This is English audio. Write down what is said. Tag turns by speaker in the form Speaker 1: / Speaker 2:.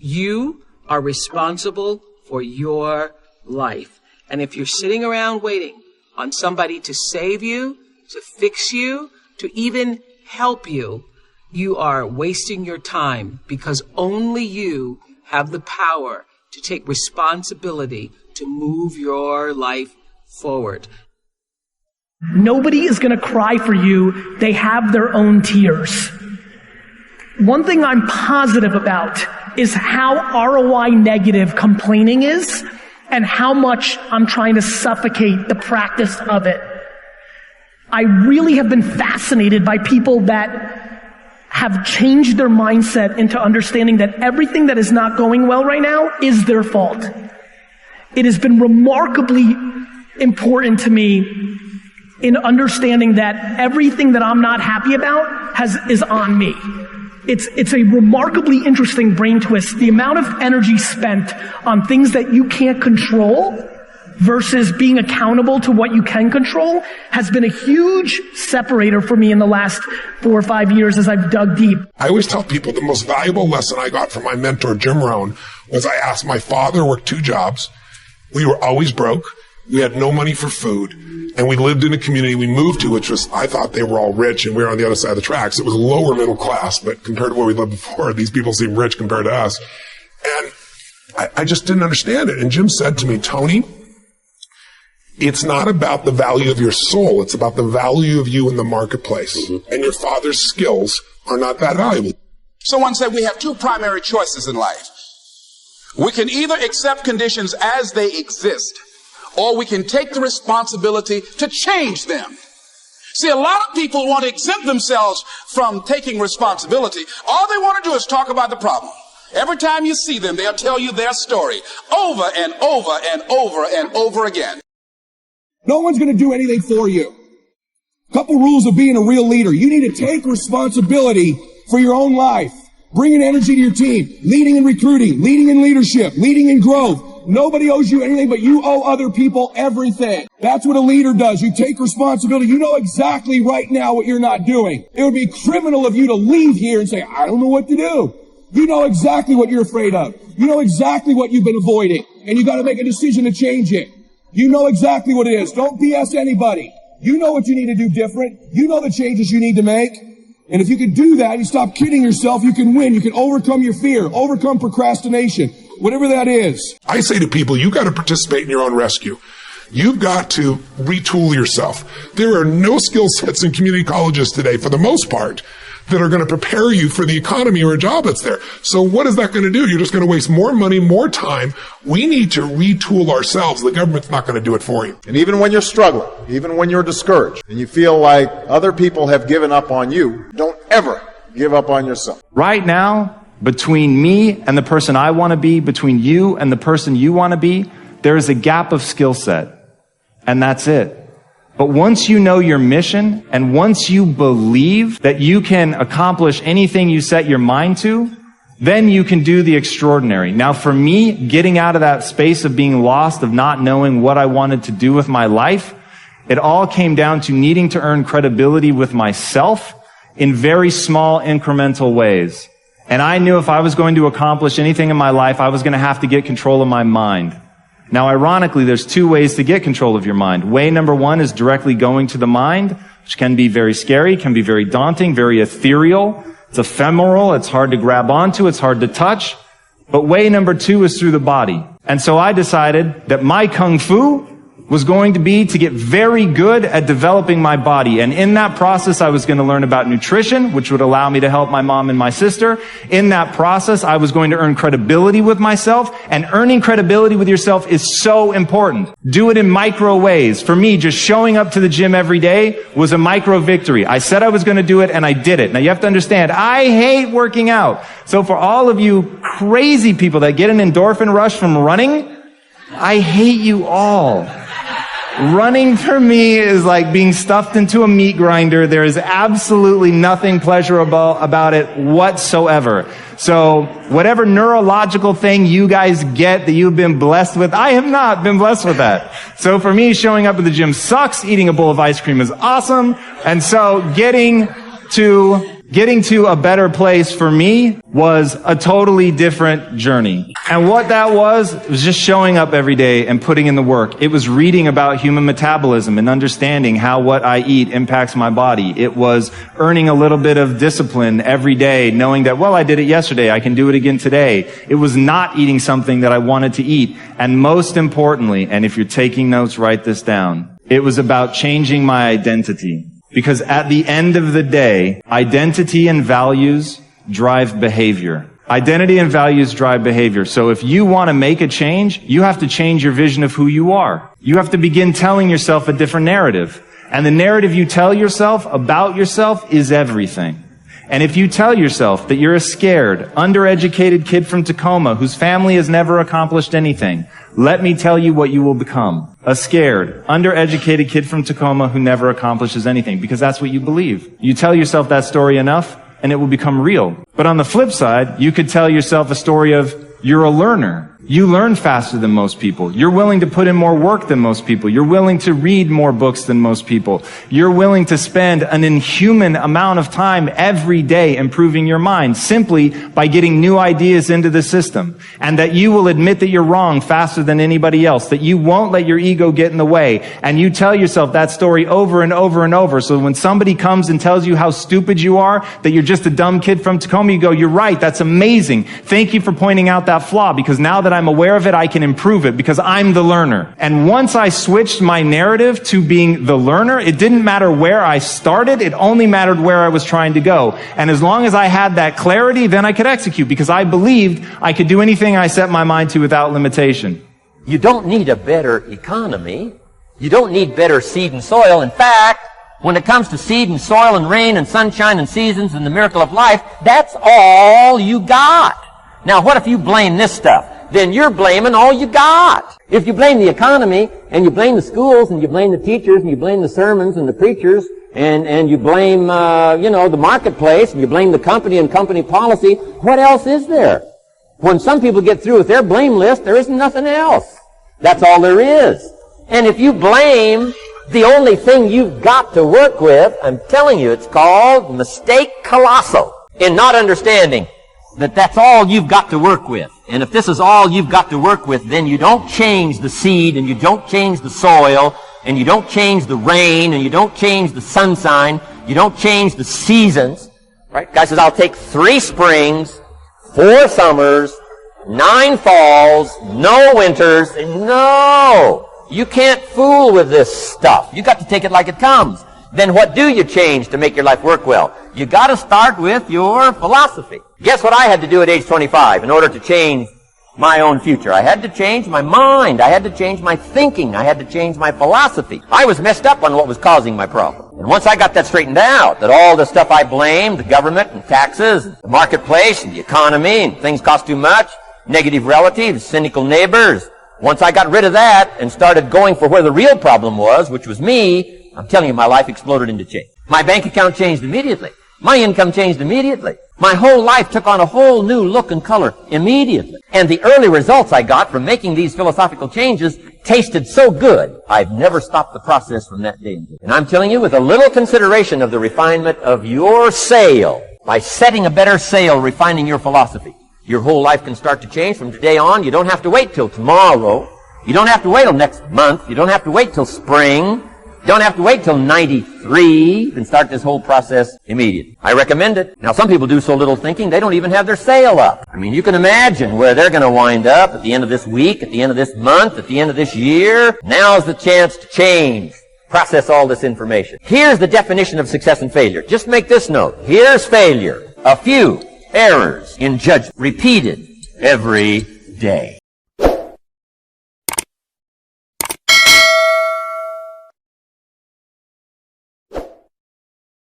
Speaker 1: You are responsible for your life. And if you're sitting around waiting on somebody to save you, to fix you, to even help you, you are wasting your time, because only you have the power to take responsibility to move your life forward.
Speaker 2: Nobody is going to cry for you. They have their own tears. One thing I'm positive about is how ROI negative complaining is and how much I'm trying to suffocate the practice of it. I really have been fascinated by people that have changed their mindset into understanding that everything that is not going well right now is their fault. It has been remarkably important to me in understanding that everything that I'm not happy about is on me. It's a remarkably interesting brain twist. The amount of energy spent on things that you can't control versus being accountable to what you can control has been a huge separator for me in the last 4 or 5 years as I've dug deep.
Speaker 3: I always tell people the most valuable lesson I got from my mentor, Jim Rohn, was I asked my father, worked 2 jobs. We were always broke. We had no money for food. And we lived in a community we moved to, which was, I thought they were all rich and we were on the other side of the tracks. It was lower middle class, but compared to where we lived before, these people seem rich compared to us. And I just didn't understand it. And Jim said to me, Tony, it's not about the value of your soul. It's about the value of you in the marketplace. Mm-hmm. And your father's skills are not that valuable.
Speaker 4: Someone said we have 2 primary choices in life. We can either accept conditions as they exist, or we can take the responsibility to change them. See, a lot of people want to exempt themselves from taking responsibility. All they want to do is talk about the problem. Every time you see them, they'll tell you their story over and over and over and over again.
Speaker 5: No one's going to do anything for you. Couple rules of being a real leader. You need to take responsibility for your own life. Bringing energy to your team. Leading in recruiting. Leading in leadership. Leading in growth. Nobody owes you anything, but you owe other people everything. That's what a leader does. You take responsibility. You know exactly right now what you're not doing. It would be criminal of you to leave here and say, I don't know what to do. You know exactly what you're afraid of. You know exactly what you've been avoiding. And you got to make a decision to change it. You know exactly what it is. Don't BS anybody. You know what you need to do different. You know the changes you need to make. And if you can do that, you stop kidding yourself, you can win. You can overcome your fear, overcome procrastination, whatever that is.
Speaker 3: I say to people, you got to participate in your own rescue. You've got to retool yourself. There are no skill sets in community colleges today, for the most part, that are going to prepare you for the economy or a job that's there. So what is that going to do? You're just going to waste more money, more time. We need to retool ourselves. The government's not going to do it for you.
Speaker 6: And even when you're struggling, even when you're discouraged, and you feel like other people have given up on you, don't ever give up on yourself.
Speaker 7: Right now, between me and the person I want to be, between you and the person you want to be, there is a gap of skill set. And that's it. But once you know your mission, and once you believe that you can accomplish anything you set your mind to, then you can do the extraordinary. Now for me, getting out of that space of being lost, of not knowing what I wanted to do with my life, it all came down to needing to earn credibility with myself in very small incremental ways. And I knew if I was going to accomplish anything in my life, I was going to have to get control of my mind. Now, ironically, there's 2 ways to get control of your mind. Way number 1 is directly going to the mind, which can be very scary, can be very daunting, very ethereal. It's ephemeral. It's hard to grab onto. It's hard to touch. But way number 2 is through the body. And so I decided that my kung fu was going to be to get very good at developing my body. And in that process, I was going to learn about nutrition, which would allow me to help my mom and my sister. In that process, I was going to earn credibility with myself. And earning credibility with yourself is so important. Do it in micro ways. For me, just showing up to the gym every day was a micro victory. I said I was going to do it, and I did it. Now, you have to understand, I hate working out. So for all of you crazy people that get an endorphin rush from running, I hate you all. Running for me is like being stuffed into a meat grinder. There is absolutely nothing pleasurable about it whatsoever. So whatever neurological thing you guys get that you've been blessed with, I have not been blessed with that. So for me, showing up at the gym sucks. Eating a bowl of ice cream is awesome. And so getting to Getting to a better place for me was a totally different journey. And what that was just showing up every day and putting in the work. It was reading about human metabolism and understanding how what I eat impacts my body. It was earning a little bit of discipline every day, knowing that, well, I did it yesterday, I can do it again today. It was not eating something that I wanted to eat. And most importantly, and if you're taking notes, write this down, it was about changing my identity. Because at the end of the day, identity and values drive behavior. Identity and values drive behavior. So if you want to make a change, you have to change your vision of who you are. You have to begin telling yourself a different narrative. And the narrative you tell yourself about yourself is everything. And if you tell yourself that you're a scared, undereducated kid from Tacoma whose family has never accomplished anything, let me tell you what you will become. A scared, undereducated kid from Tacoma who never accomplishes anything, because that's what you believe. You tell yourself that story enough, and it will become real. But on the flip side, you could tell yourself a story of you're a learner. You learn faster than most people. You're willing to put in more work than most people. You're willing to read more books than most people. You're willing to spend an inhuman amount of time every day improving your mind simply by getting new ideas into the system. And that you will admit that you're wrong faster than anybody else. That you won't let your ego get in the way. And you tell yourself that story over and over and over. So when somebody comes and tells you how stupid you are, that you're just a dumb kid from Tacoma, you go, you're right, that's amazing. Thank you for pointing out that flaw, because now that I'm aware of it, I can improve it because I'm the learner. And once I switched my narrative to being the learner, it didn't matter where I started, it only mattered where I was trying to go. And as long as I had that clarity, then I could execute, because I believed I could do anything I set my mind to without limitation.
Speaker 8: You don't need a better economy. You don't need better seed and soil. In fact, when it comes to seed and soil and rain and sunshine and seasons and the miracle of life, that's all you got. Now, what if you blame this stuff? Then you're blaming all you got. If you blame the economy, and you blame the schools, and you blame the teachers, and you blame the sermons and the preachers, and you blame, the marketplace, and you blame the company and company policy, what else is there? When some people get through with their blame list, there isn't nothing else. That's all there is. And if you blame the only thing you've got to work with, I'm telling you, it's called mistake colossal in not understanding that that's all you've got to work with. And if this is all you've got to work with, then you don't change the seed, and you don't change the soil, and you don't change the rain, and you don't change the sunshine, you don't change the seasons. Right? Guy says, I'll take 3 springs, 4 summers, 9 falls, no winters. No! You can't fool with this stuff. You got to take it like it comes. Then what do you change to make your life work well? You got to start with your philosophy. Guess what I had to do at age 25 in order to change my own future? I had to change my mind. I had to change my thinking. I had to change my philosophy. I was messed up on what was causing my problem. And once I got that straightened out, that all the stuff I blamed, the government and taxes, the marketplace and the economy, and things cost too much, negative relatives, cynical neighbors, once I got rid of that and started going for where the real problem was, which was me, I'm telling you, my life exploded into change. My bank account changed immediately. My income changed immediately. My whole life took on a whole new look and color immediately. And the early results I got from making these philosophical changes tasted so good, I've never stopped the process from that day. And I'm telling you, with a little consideration of the refinement of your sail, by setting a better sail, refining your philosophy, your whole life can start to change from today on. You don't have to wait till tomorrow. You don't have to wait till next month. You don't have to wait till spring. You don't have to wait till 93. You can start this whole process immediately. I recommend it. Now, some people do so little thinking, they don't even have their sail up. I mean, you can imagine where they're going to wind up at the end of this week, at the end of this month, at the end of this year. Now's the chance to change. Process all this information. Here's the definition of success and failure. Just make this note. Here's failure. A few errors in judgment repeated every day.